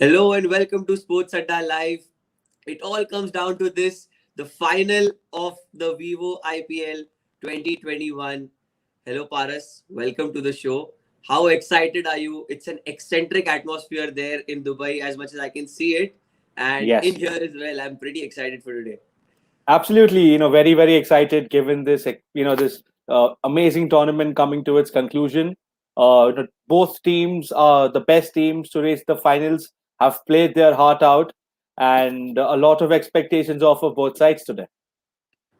Hello and welcome to Sports Adda Live. It all comes down to this, the final of the Vivo IPL 2021. Hello Paras, welcome to the show. How excited are you? It's an eccentric atmosphere there in Dubai as much as I can see it. And in Yes, here as well, I'm pretty excited for today. absolutely. Very, very excited given this amazing tournament coming to its conclusion. Both teams are the best teams to reach the finals, have played their heart out, and a lot of expectations off of both sides today.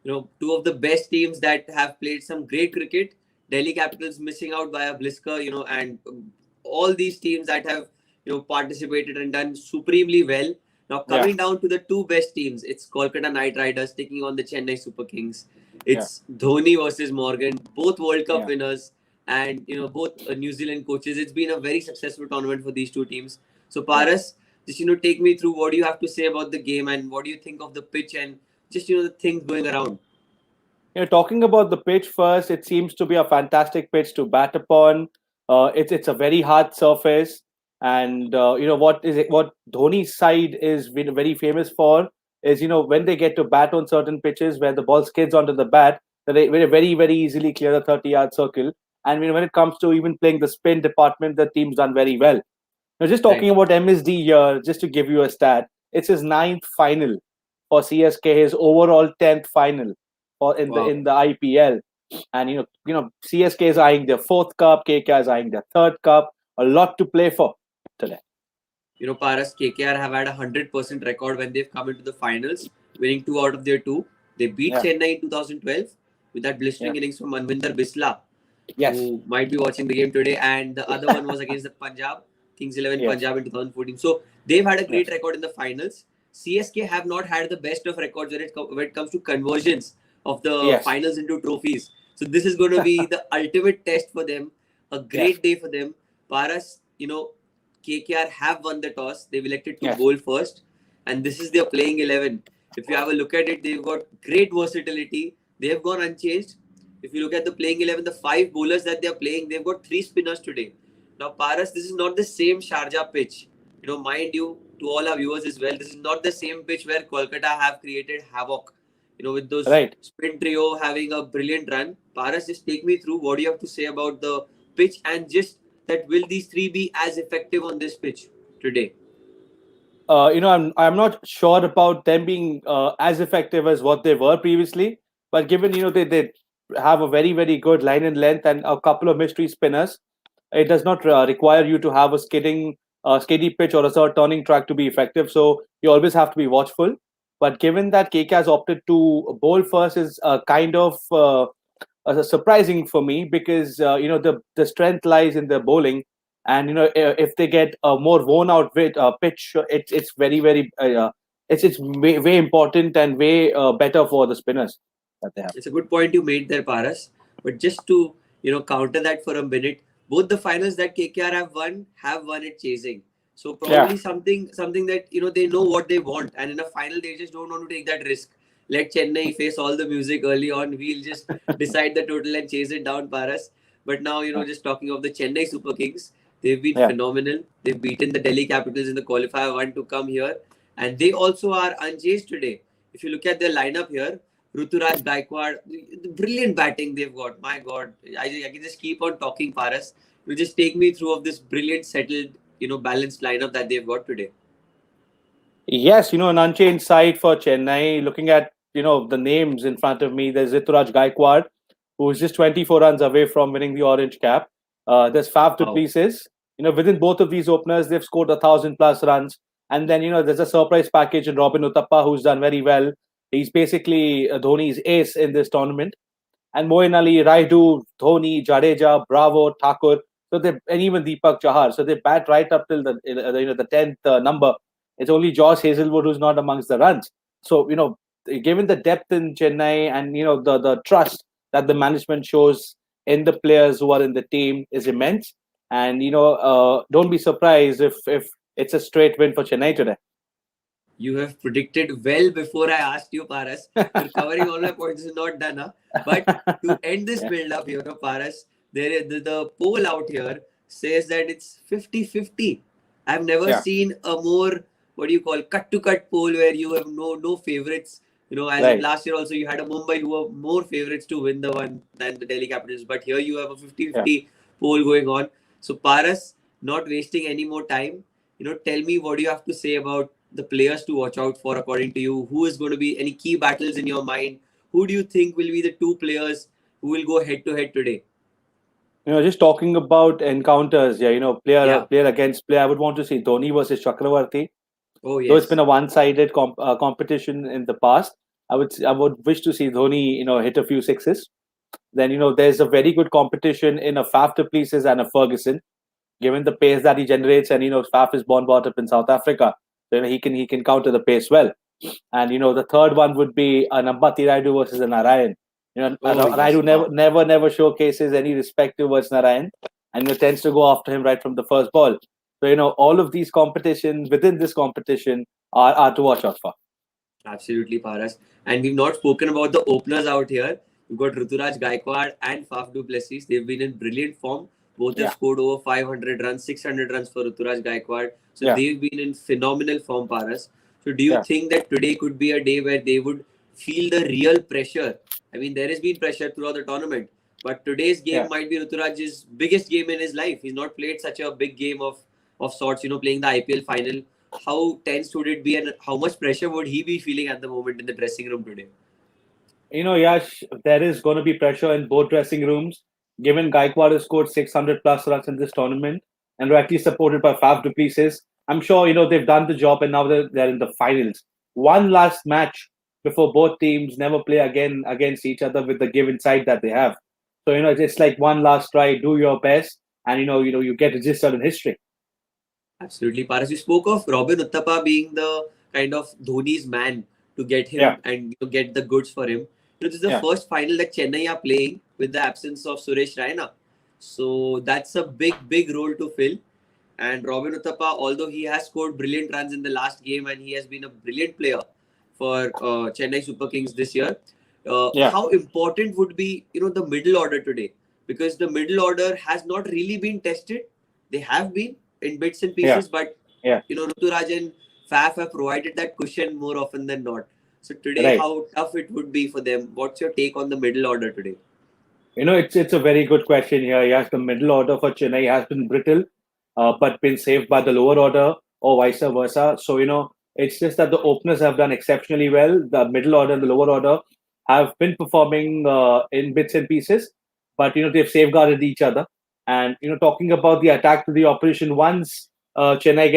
Two of the best teams that have played some great cricket. Delhi Capitals missing out by a blisker, and all these teams that have, participated and done supremely well. Now Yeah, coming down to the two best teams, it's Kolkata Knight Riders taking on the Chennai Super Kings. yeah, It's Dhoni versus Morgan, both World Cup yeah. winners, and both New Zealand coaches. It's been a very successful tournament for these two teams. So Yeah. Paras, just take me through what do you have to say about the game and what do you think of the pitch and just the things going around. Talking about the pitch first, it seems to be a fantastic pitch to bat upon. It's a very hard surface, and what Dhoni's side is very famous for is when they get to bat on certain pitches where the ball skids onto the bat, they very easily clear the 30-yard circle. And when it comes to even playing the spin department, the team's done very well. Now, just Right. talking about MSD here, just to give you a stat, it's his ninth final for CSK, his overall 10th final for Wow. in the IPL. And CSK is eyeing their fourth cup, KK is eyeing their third cup. A lot to play for today. Paras KKR have had a 100% record when they've come into the finals, winning two out of their two. They beat Yeah, Chennai in 2012 with that yeah, blistering innings from Manvinder Bisla, yes, who might be watching the game today. And the other one was against the Punjab, Kings 11 yes, Punjab in 2014. So they've had a great yes, record in the finals. CSK have not had the best of records when it comes to conversions of the yes, finals into trophies. So this is going to be the ultimate test for them, a yes, great day for them. Paras, KKR have won the toss. They've elected to yes, bowl first, and this is their playing 11. If you have a look at it, they've got great versatility. They have gone unchanged. If you look at the playing 11, the five bowlers that they're playing, they've got three spinners today. Now, Paras, this is not the same Sharjah pitch. Mind you, to all our viewers as well, this is not the same pitch where Kolkata have created havoc. With those right. spin trio having a brilliant run. Paras, just take me through what do you have to say about the pitch and just that will these three be as effective on this pitch today? I'm not sure about them being as effective as what they were previously, but given they have a very good line and length and a couple of mystery spinners, it does not require you to have a skiddy pitch or a sort of turning track to be effective. So you always have to be watchful. But given that KK has opted to bowl first is kind of surprising for me because the strength lies in the bowling, and if they get a more worn out pitch, it's it's way important and way better for the spinners that they have. It's a good point you made there, Paras. But just to counter that for a minute, both the finals that KKR have won it chasing. So Yeah, probably something that they know what they want, and in a final they just don't want to take that risk. Let Chennai face all the music early on. We'll just decide the total and chase it down, Paras. But now yeah, just talking of the Chennai Super Kings, they've been yeah. phenomenal. They've beaten the Delhi Capitals in the qualifier one to come here, and they also are unchased today. If you look at their lineup here, Ruturaj Gaikwad, the brilliant batting they've got. My God, I can just keep on talking, Paras. You just take me through of this brilliant, settled, balanced lineup that they've got today. Yes, an unchanged side for Chennai. Looking at the names in front of me, there's Rituraj Gaikwad, who is just 24 runs away from winning the orange cap. There's Faf du Wow. Plessis. Within both of these openers, they've scored 1,000+ runs. And then there's a surprise package in Robin Uthappa, who's done very well. He's basically Dhoni's ace in this tournament. And Moeen Ali, Raidu, Dhoni, Jadeja, Bravo, Thakur. And even Deepak Chahar. So they bat right up till the 10th number. It's only Josh Hazelwood who's not amongst the runs. So given the depth in Chennai and the trust that the management shows in the players who are in the team is immense. And don't be surprised if it's a straight win for Chennai today. You have predicted well before I asked you, Paras. You're covering all my points. Is not done, huh? But to end this Yeah. build up Paras, there is the poll out here says that it's 50-50. I've never Yeah. seen a more, what do you call, cut to cut poll where you have no favorites. As in Right. last year also you had a Mumbai who were more favorites to win the one than the Delhi Capitals, but here you have a Yeah. 50-50 poll going on. So Paras, not wasting any more time, tell me what do you have to say about the players to watch out for according to you. Who is going to be any key battles in your mind? Who do you think will be the two players who will go head to head today? Just talking about encounters, yeah, Yeah. player against player. I would want to see Dhoni versus Chakravarti. Oh Though it's been yes. a one-sided competition in the past, I would wish to see Dhoni, hit a few sixes. Then there's a very good competition in a Faf du Plessis and a Ferguson, given the pace that he generates, and Faf is born brought up in South Africa, so he can counter the pace well. And the third one would be an Ambati Raidu versus a Narayan. Oh yes. Raidu never Wow. never never showcases any respect towards Narayan, and tends to go after him right from the first ball. So all of these competitions within this competition are to watch out for. Absolutely, Paras. And we've not spoken about the openers out here. We've got Ruturaj Gaikwad and Faf du Plessis. They've been in brilliant form. Both have Yeah, scored over 500 runs, 600 runs for Ruturaj Gaikwad. So yeah, they've been in phenomenal form, Paras. So do you yeah, think that today could be a day where they would feel the real pressure? I mean, there has been pressure throughout the tournament, but today's game yeah. might be Ruturaj's biggest game in his life. He's not played such a big game of sorts, playing the IPL final. How tense would it be, and how much pressure would he be feeling at the moment in the dressing room today? Yash, there is going to be pressure in both dressing rooms, given Gaikwad has scored 600 plus runs in this tournament and rightly supported by Faf du Plessis. I'm sure, they've done the job and now they're in the finals. One last match before both teams never play again against each other with the given side that they have. So, it's like one last try, do your best, and, you get registered in history. Absolutely, Paras. You spoke of Robin Uthappa being the kind of Dhoni's man to get Yeah, him and get the goods for him. This is the yeah, first final that Chennai are playing with the absence of Suresh Raina. So that's a big role to fill. And Robin Uthappa, although he has scored brilliant runs in the last game and he has been a brilliant player for Chennai Super Kings this year, yeah, how important would be the middle order today? Because the middle order has not really been tested. They have been in bits and yeah, pieces, but yeah. Ruturaj and Faf have provided that cushion more often than not. So today, Right. how tough it would be for them? What's your take on the middle order today? It's a very good question here. Yes, the middle order for Chennai has been brittle, but been saved by the lower order, or vice versa. So it's just that the openers have done exceptionally well. The middle order and the lower order have been performing in bits and pieces, but they've safeguarded each other. And talking about the attack to the opposition, once if Chennai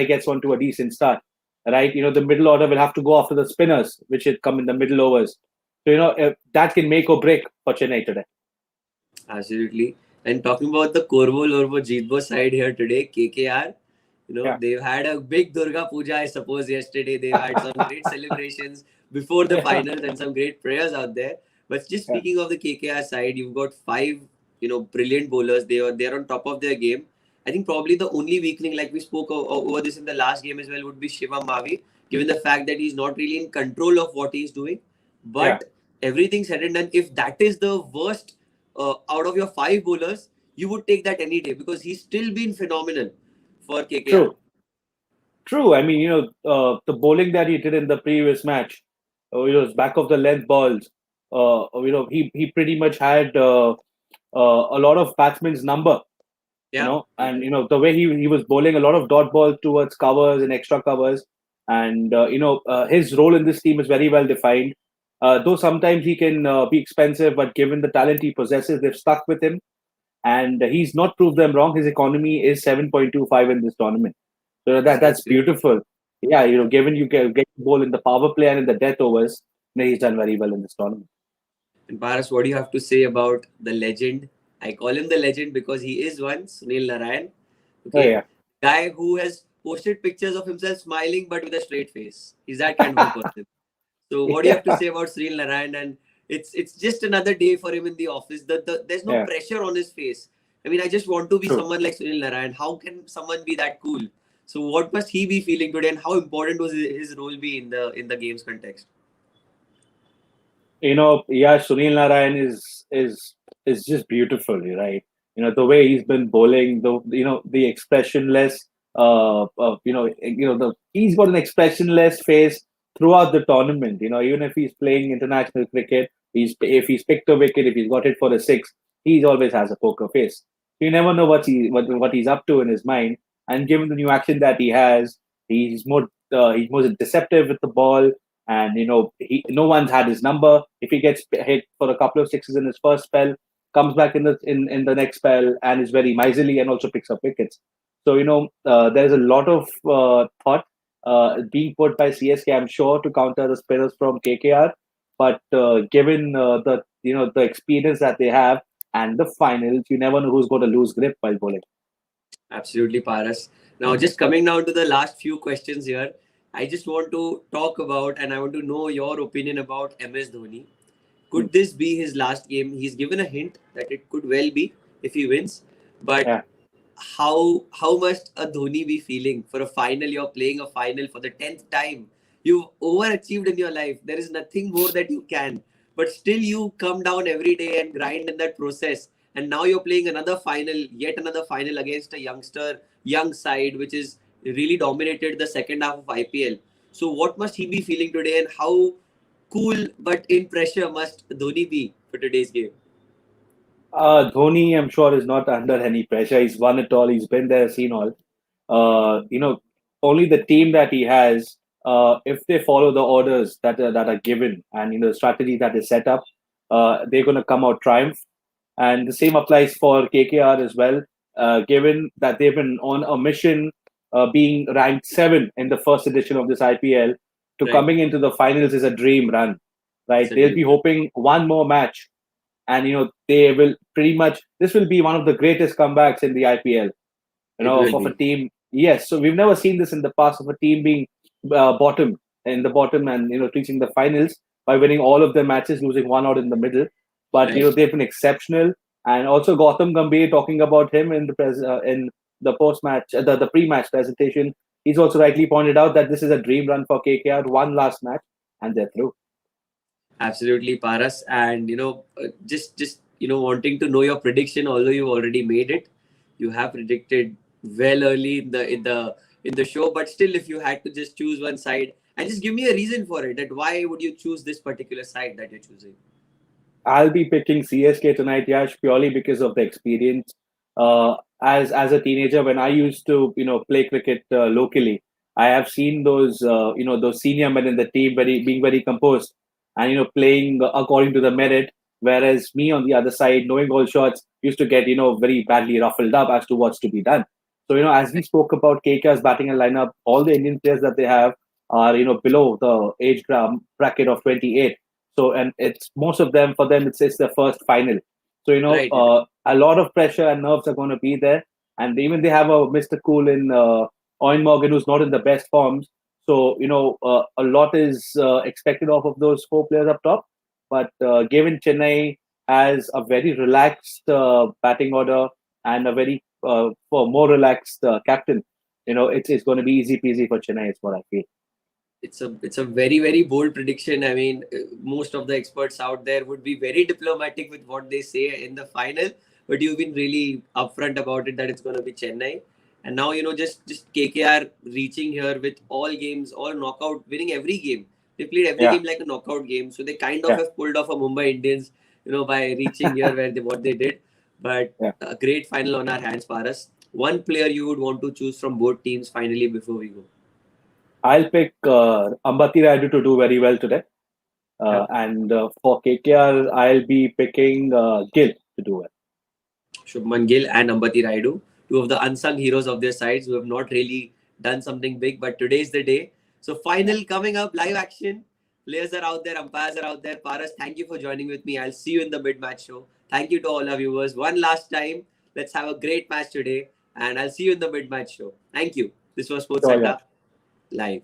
gets onto a decent start, right? The middle order will have to go after the spinners, which will come in the middle overs. So that can make or break for Chennai today. Absolutely. And talking about the Korvo Lorvo Jeetbo side here today, KKR, Yeah, they've had a big Durga Puja, I suppose, yesterday. They've had some great celebrations before the yeah, finals and some great prayers out there. But just yeah, speaking of the KKR side, you've got five, brilliant bowlers. They're on top of their game. I think probably the only weakling, like we spoke over this in the last game as well, would be Shivam Mavi, given the fact that he's not really in control of what he's doing. yeah. But everything said and done, if that is the worst out of your five bowlers, you would take that any day because he's still been phenomenal for KKR. True, true. I mean, the bowling that he did in the previous match, back of the length balls. He pretty much had a lot of batsmen's number. Yeah, And the way he was bowling a lot of dot balls towards covers and extra covers, and his role in this team is very well defined. Though sometimes he can be expensive, but given the talent he possesses, they've stuck with him, and he's not proved them wrong. His economy is 7.25 in this tournament, so that's that's great. beautiful. Yeah, given you get the ball in the power play and in the death overs, he's done very well in this tournament. And Paras, what do you have to say about the legend? I call him the legend because he is one, Sunil Narayan. Oh Okay, yeah, guy who has posted pictures of himself smiling but with a straight face. He's that kind of a person. So what do you have to yeah, say about Sunil Narayan? And it's just another day for him in the office. There's no yeah. pressure on his face. I mean, I just want to be True. someone like Sunil Narayan. How can someone be that cool? So what must he be feeling today, and how important was his role be in the game's context? Yeah, Sunil Narayan is just beautiful, right? The way he's been bowling, the the expressionless he's got an expressionless face throughout the tournament. Even if he's playing international cricket, if he's picked a wicket, if he's got it for a six, he always has a poker face. You never know what he's up to in his mind. And given the new action that he has, he's more deceptive with the ball. And no one's had his number. If he gets hit for a couple of sixes in his first spell, comes back in the next spell and is very miserly and also picks up wickets. So there's a lot of thought being put by CSK, I'm sure, to counter the spinners from KKR. But given the experience that they have and the finals, you never know who's going to lose grip while bowling. Absolutely, Paras. Now, just coming down to the last few questions here, I just want to talk about and I want to know your opinion about MS Dhoni. Could this be his last game? He's given a hint that it could well be if he wins. But Yeah. how must a Dhoni be feeling for a final? You're playing a final for the 10th time. You've overachieved in your life. There is nothing more that you can. But still you come down every day and grind in that process. And now you're playing another final, yet another final against a young side, which is really dominated the second half of IPL. So what must he be feeling today, and how cool but in pressure must Dhoni be for today's game? Dhoni, I'm sure, is not under any pressure. He's won it all. He's been there, seen all. Only the team that he has, if they follow the orders that are given and the strategy that is set up, they're going to come out triumph. And the same applies for KKR as well. Given that they've been on a mission, being ranked 7 in the first edition of this IPL, to Right. coming into the finals is a dream run. Right? It's a They'll dream. be hoping one more match, and they will pretty much. This will be one of the greatest comebacks in the IPL. It will Of a be. team. Yes, so we've never seen this in the past, of a team being bottom and reaching the finals by winning all of their matches, losing one out in the middle. But Right. they've been exceptional, and also Gautam Gambhir, talking about him in the post match, the pre-match presentation, he's also rightly pointed out that this is a dream run for KKR. One last match, and they're through. Absolutely, Paras. And just wanting to know your prediction, although you've already made it, you have predicted well early in the show. But still, if you had to just choose one side, and just give me a reason for it, that why would you choose this particular side that you're choosing? I'll be picking CSK tonight, Yash, purely because of the experience. As a teenager, when I used to play cricket locally, I have seen those senior men in the team being very composed and playing according to the merit. Whereas me on the other side, knowing all shots, used to get very badly ruffled up as to what's to be done. So as we spoke about KKR's batting and lineup, all the Indian players that they have are below the age bracket of 28. So, and it's most of them, for them, it's their first final. So, Right. a lot of pressure and nerves are going to be there. And even they have a Mr. Cool in Eoin Morgan, who's not in the best forms. So, a lot is expected off of those 4 players up top. But given Chennai has a very relaxed batting order and a very for more relaxed captain, it's going to be easy peasy for Chennai, is what I feel. It's a very very bold prediction. I mean, most of the experts out there would be very diplomatic with what they say in the final, but you've been really upfront about it that it's going to be Chennai. And now just KKR reaching here with all games, all knockout, winning every game. They played every Yeah, game like a knockout game, so they kind of yeah, have pulled off a Mumbai Indians, by reaching here where what they did. But yeah. a great final on our hands, Paras. One player you would want to choose from both teams finally before we go. I'll pick Ambati Rayudu to do very well today. Yeah. And for KKR, I'll be picking Gill to do it. Shubman Gill and Ambati Rayudu, two of the unsung heroes of their sides who have not really done something big, but today's the day. So final coming up, live action. Players are out there, umpires are out there. Paras, thank you for joining with me. I'll see you in the mid-match show. Thank you to all our viewers. One last time, let's have a great match today, and I'll see you in the mid-match show. Thank you. This was Sports So, yeah. Adda live.